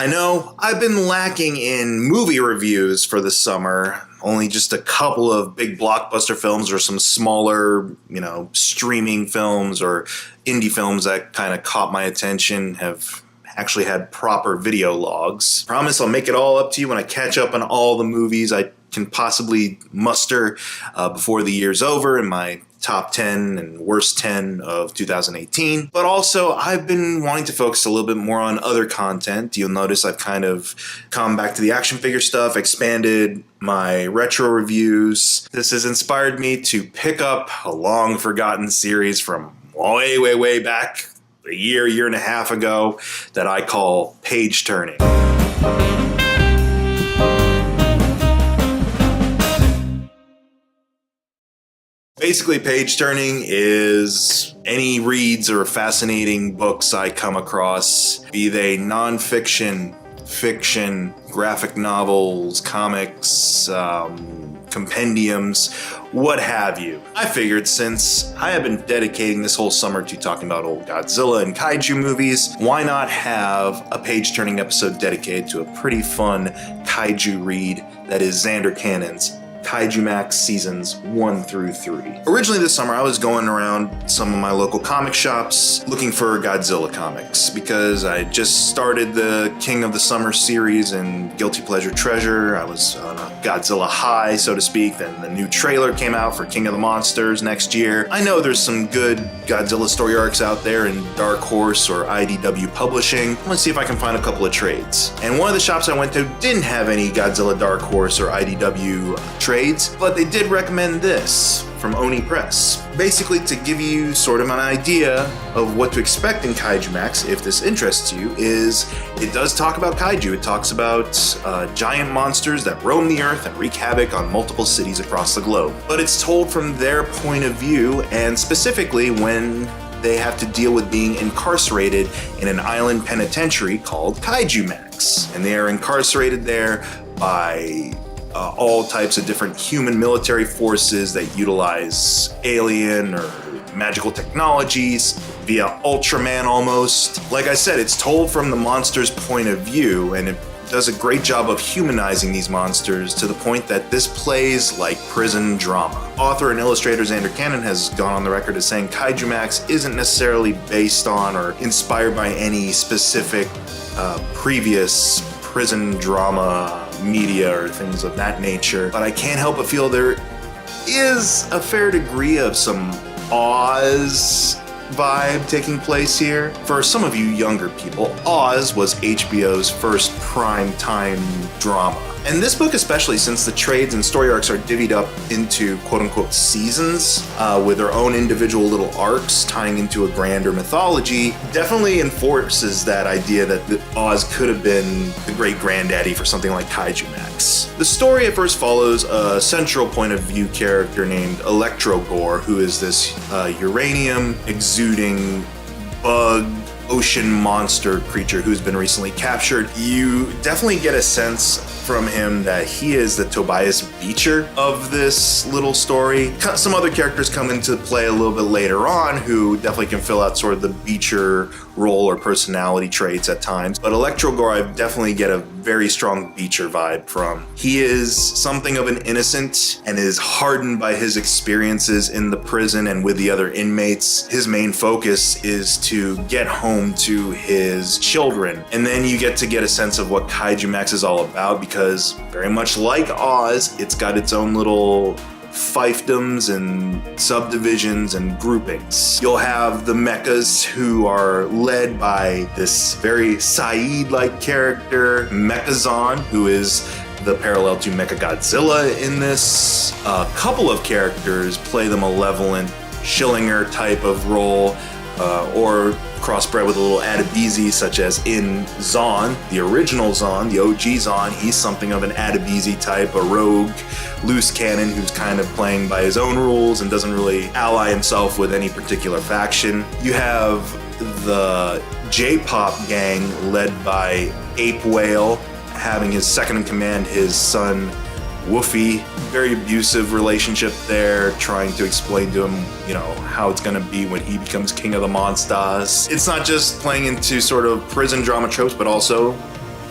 I know I've been lacking in movie reviews for the summer. Only just a couple of big blockbuster films or some smaller, streaming films or indie films that kind of caught my attention have actually had proper video logs. Promise I'll make it all up to you when I catch up on all the movies I can possibly muster before the year's over in my top 10 and worst 10 of 2018. But also, I've been wanting to focus a little bit more on other content. You'll notice I've kind of come back to the action figure stuff, expanded my retro reviews. This has inspired me to pick up a long forgotten series from way back, a year and a half ago, that I call Page Turning. Basically, page turning is any reads or fascinating books I come across, be they nonfiction, fiction, graphic novels, comics, compendiums, what have you. I figured since I have been dedicating this whole summer to talking about old Godzilla and Kaiju movies, why not have a page-turning episode dedicated to a pretty fun Kaiju read that is Xander Cannon's Kaijumax Seasons 1 through 3. Originally this summer, I was going around some of my local comic shops looking for Godzilla comics because I just started the King of the Summer series and Guilty Pleasure Treasure. I was on a Godzilla high, so to speak. Then the new trailer came out for King of the Monsters next year. I know there's some good Godzilla story arcs out there in Dark Horse or IDW Publishing. Let's see if I can find a couple of trades. And one of the shops I went to didn't have any Godzilla Dark Horse or IDW trades, but they did recommend this from Oni Press. Basically, to give you sort of an idea of what to expect in Kaijumax, if this interests you, is it does talk about kaiju. It talks about giant monsters that roam the earth and wreak havoc on multiple cities across the globe. But it's told from their point of view, and specifically when they have to deal with being incarcerated in an island penitentiary called Kaijumax. And they are incarcerated there by all types of different human military forces that utilize alien or magical technologies via Ultraman almost. Like I said, it's told from the monster's point of view, and it does a great job of humanizing these monsters to the point that this plays like prison drama. Author and illustrator Xander Cannon has gone on the record as saying Kaijumax isn't necessarily based on or inspired by any specific previous prison drama media or things of that nature, but I can't help but feel there is a fair degree of some Oz vibe taking place here. For some of you younger people, Oz was HBO's first prime time drama. And this book especially, since the trades and story arcs are divvied up into quote-unquote seasons with their own individual little arcs tying into a grander mythology, definitely enforces that idea that Oz could have been the great granddaddy for something like Kaijumax. The story at first follows a central point of view character named Electrogore, who is this uranium exuding bug ocean monster creature who's been recently captured. You definitely get a sense from him that he is the Tobias Beecher of this little story. Some other characters come into play a little bit later on who definitely can fill out sort of the Beecher role or personality traits at times, but Electrogore I definitely get a very strong Beecher vibe from. He is something of an innocent and is hardened by his experiences in the prison and with the other inmates. His main focus is to get home to his children, and then you get a sense of what Kaijumax is all about, because very much like Oz, it's got its own little fiefdoms and subdivisions and groupings. You'll have the mechas, who are led by this very Saeed-like character, Mechazon, who is the parallel to Mechagodzilla in this. A couple of characters play the malevolent Schillinger type of role, or crossbred with a little Adebisi, such as in Zon, the original Zon, the OG Zon. He's something of an Adebisi type, a rogue, loose cannon who's kind of playing by his own rules and doesn't really ally himself with any particular faction. You have the J-pop gang led by Ape Whale, having his second in command, his son Woofy. Very abusive relationship there, trying to explain to him, how it's going to be when he becomes king of the monsters. It's not just playing into sort of prison drama tropes, but also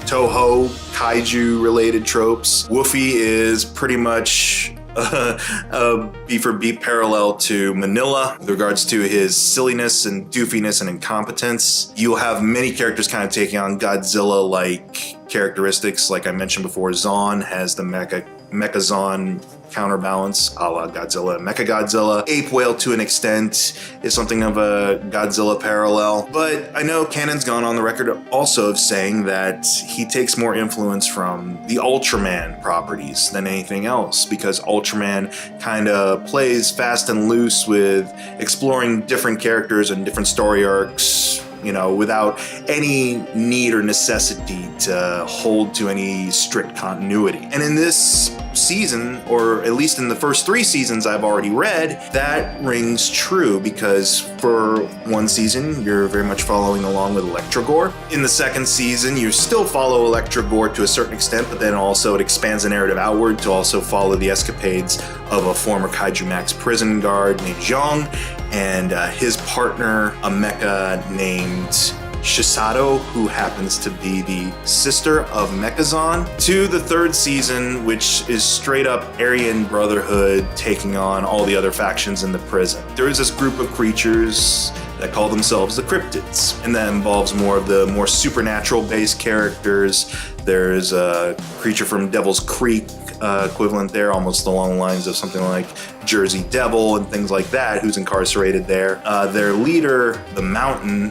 Toho Kaiju related tropes. Woofy is pretty much a beat for beat parallel to Manila with regards to his silliness and doofiness and incompetence. You'll have many characters kind of taking on Godzilla-like characteristics. Like I mentioned before, Zon has the Mecha-Zon counterbalance a la Godzilla and Mechagodzilla. Ape Whale, to an extent, is something of a Godzilla parallel. But I know Canon's gone on the record also of saying that he takes more influence from the Ultraman properties than anything else, because Ultraman kind of plays fast and loose with exploring different characters and different story arcs, you know, without any need or necessity to hold to any strict continuity. And in this season, or at least in the first 3 seasons I've already read, that rings true, because for one season you're very much following along with Electrogore. In the second season you still follow Electrogore to a certain extent, but then also it expands the narrative outward to also follow the escapades of a former Kaijumax prison guard named Zhang and his partner, a mecha named Shisato, who happens to be the sister of Mecha-Zon, to the third season, which is straight up Aryan Brotherhood taking on all the other factions in the prison. There is this group of creatures that call themselves the Cryptids, and that involves more of the more supernatural based characters. There's a creature from Devil's Creek, equivalent there, almost along the lines of something like Jersey Devil and things like that, who's incarcerated there. Their leader, the Mountain,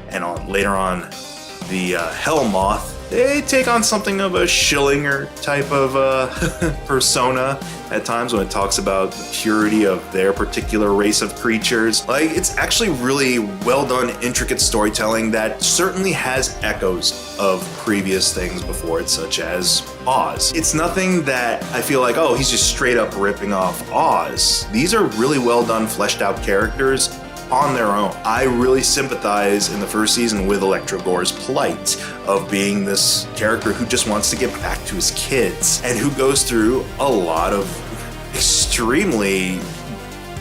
and later on the Hellmoth, they take on something of a Schillinger type of persona at times when it talks about the purity of their particular race of creatures. Like, it's actually really well done, intricate storytelling that certainly has echoes of previous things before it, such as Oz. It's nothing that I feel like, oh, he's just straight up ripping off Oz. These are really well done, fleshed out characters on their own. I really sympathize in the first season with Electrogore's plight of being this character who just wants to get back to his kids and who goes through a lot of extremely,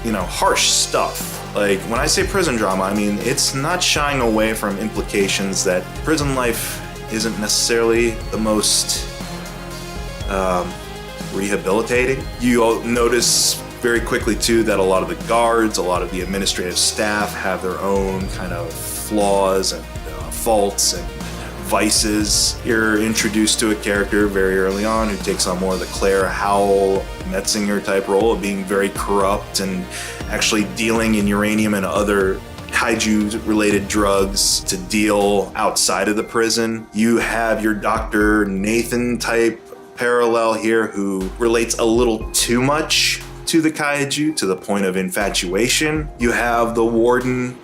harsh stuff. Like, when I say prison drama, I mean, it's not shying away from implications that prison life isn't necessarily the most rehabilitating. You'll notice very quickly too that a lot of the guards, a lot of the administrative staff have their own kind of flaws and faults and vices. You're introduced to a character very early on who takes on more of the Claire Howell Metzinger type role of being very corrupt and actually dealing in uranium and other kaiju related drugs to deal outside of the prison. You have your Dr. Nathan type parallel here who relates a little too much to the kaiju to the point of infatuation. You have the warden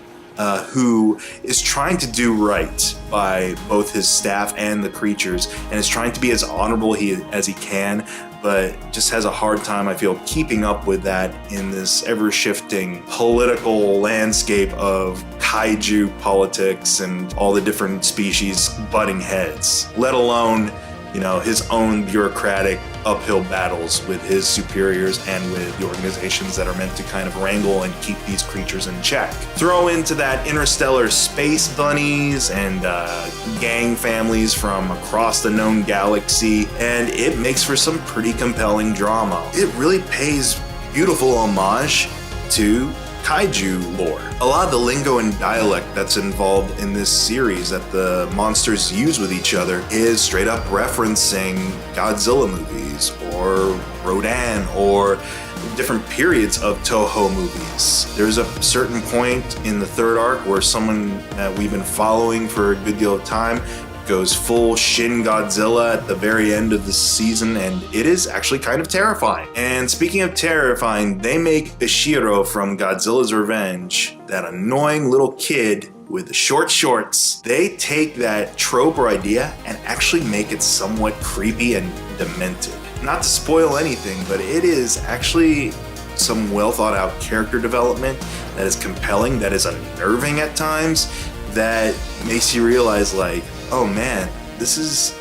who is trying to do right by both his staff and the creatures and is trying to be as honorable as he can, but just has a hard time, I feel, keeping up with that in this ever-shifting political landscape of kaiju politics and all the different species butting heads, let alone his own bureaucratic uphill battles with his superiors and with the organizations that are meant to kind of wrangle and keep these creatures in check. Throw into that interstellar space bunnies and gang families from across the known galaxy, and it makes for some pretty compelling drama. It really pays beautiful homage to kaiju lore. A lot of the lingo and dialect that's involved in this series that the monsters use with each other is straight up referencing Godzilla movies or Rodan or different periods of Toho movies. There's a certain point in the third arc where someone that we've been following for a good deal of time goes full Shin Godzilla at the very end of the season, and it is actually kind of terrifying. And speaking of terrifying, they make Ishiro from Godzilla's Revenge, that annoying little kid with the short shorts. They take that trope or idea and actually make it somewhat creepy and demented. Not to spoil anything, but it is actually some well thought out character development that is compelling, that is unnerving at times, that makes you realize, like, oh man, this is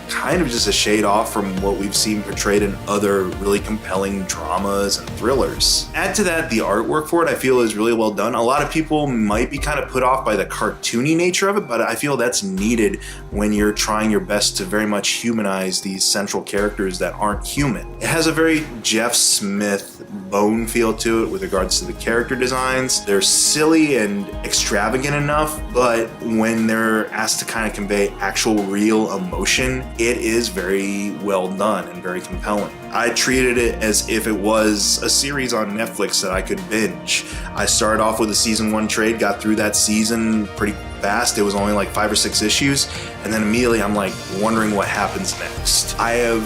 kind of just a shade off from what we've seen portrayed in other really compelling dramas and thrillers. Add to that, the artwork for it I feel is really well done. A lot of people might be kind of put off by the cartoony nature of it, but I feel that's needed when you're trying your best to very much humanize these central characters that aren't human. It has a very Jeff Smith bone feel to it with regards to the character designs. They're silly and extravagant enough, but when they're asked to kind of convey actual real emotion, it is very well done and very compelling. I treated it as if it was a series on Netflix that I could binge. I started off with a season 1 trade, got through that season pretty fast. It was only like 5 or 6 issues, and then immediately I'm like wondering what happens next. I have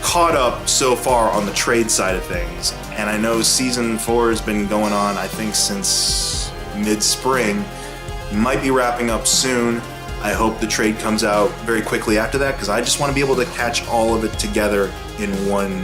caught up so far on the trade side of things, and I know season 4 has been going on, I think, since mid-spring. Might be wrapping up soon. I hope the trade comes out very quickly after that, because I just want to be able to catch all of it together in one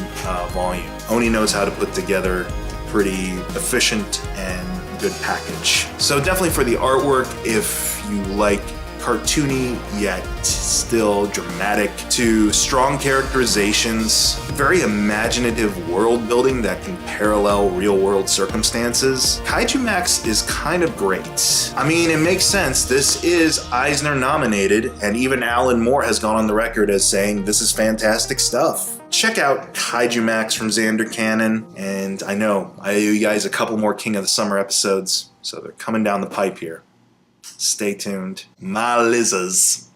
volume. Oni knows how to put together a pretty efficient and good package. So definitely for the artwork, if you like cartoony yet still dramatic to strong characterizations, very imaginative world building that can parallel real world circumstances, Kaijumax is kind of great. I mean, it makes sense. This is Eisner-nominated, and even Alan Moore has gone on the record as saying this is fantastic stuff. Check out Kaijumax from Xander Cannon, and I know I owe you guys a couple more King of the Summer episodes, so they're coming down the pipe here. Stay tuned. My Lizzas.